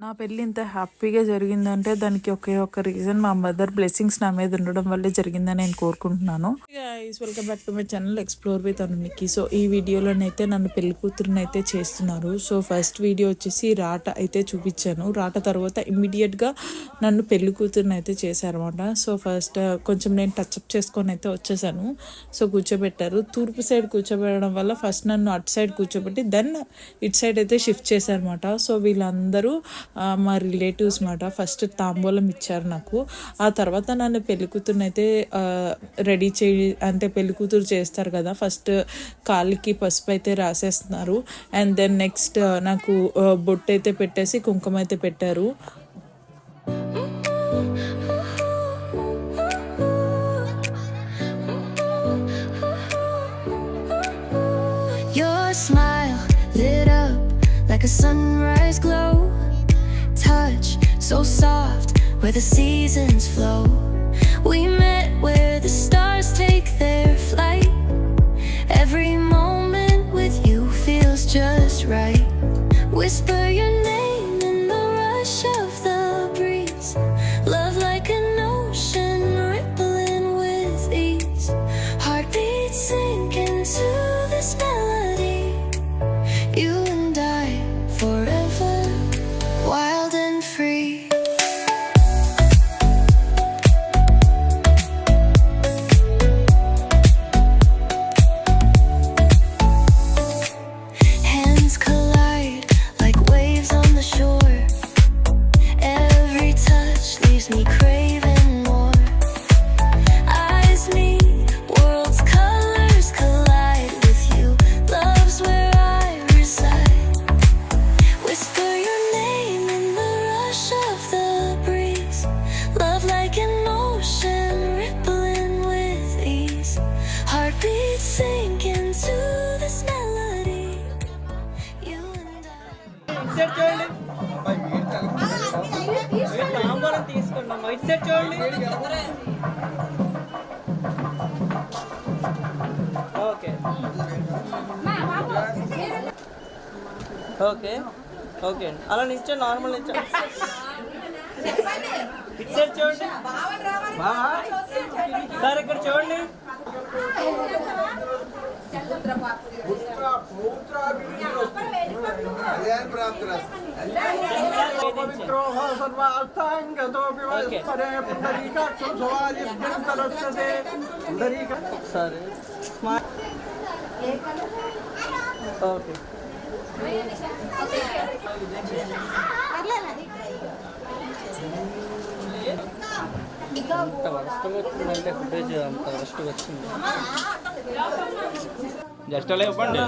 నా పెళ్ళి ఇంత హ్యాపీగా జరిగిందంటే దానికి ఒకే ఒక రీజన్ మా మదర్ బ్లెస్సింగ్స్ నా మీద ఉండడం వల్లే జరిగిందని నేను కోరుకుంటున్నాను. Guys, welcome back to my channel explore with అనునికి. సో ఈ వీడియోలోనైతే నన్ను పెళ్లి కూతురుని అయితే చేస్తున్నారు. సో ఫస్ట్ వీడియో వచ్చేసి రాట అయితే చూపించాను. రాట తర్వాత ఇమ్మీడియట్గా నన్ను పెళ్లి కూతురుని అయితే చేశారన్నమాట. సో ఫస్ట్ కొంచెం నేను టచ్అప్ చేసుకొని అయితే వచ్చేసాను. సో కూర్చోబెట్టారు. తూర్పు సైడ్ కూర్చోబెట్టడం వల్ల ఫస్ట్ నన్ను అటు సైడ్ కూర్చోబెట్టి దెన్ ఇటు సైడ్ అయితే షిఫ్ట్ చేశారన్నమాట. సో వీళ్ళందరూ మా రిలేటివ్స్ మాట. ఫస్ట్ తాంబూలం ఇచ్చారు నాకు. ఆ తర్వాత నన్ను పెళ్లి కూతురుని అయితే రెడీ అంటే పెళ్లి కూతురు చేస్తారు కదా, ఫస్ట్ కాళ్ళకి పసుపు అయితే రాసేస్తున్నారు. అండ్ దెన్ నెక్స్ట్ నాకు బొట్టు అయితే పెట్టేసి కుంకుమ అయితే పెట్టారు. Like a sunrise glow, touch so soft where the seasons flow. We met where the stars take their flight. Every moment with you feels just right. Whisper your name in the rush of the breeze. Love like an ocean rippling with ease. Heartbeats sink into this melody. You and I forever, wild and free. Hands collide like waves on the shore. Every touch leaves me craving more. Eyes meet, worlds colors collide with you. Love's where I reside. Whisper your name in the rush of the breeze. Love like an ocean rippling with ease. Heartbeats sink into this melody. You and okay okay అలా నిల్చో, normal నిల్చో. ఇటు side చూడండి sir, ఇక్కడ చూడండి. సరే okay. అంత వరస్ట్గా వచ్చిందంటే footage అంత వరస్ట్గా వచ్చింది. జస్ట్ అలా ఇవ్వండి.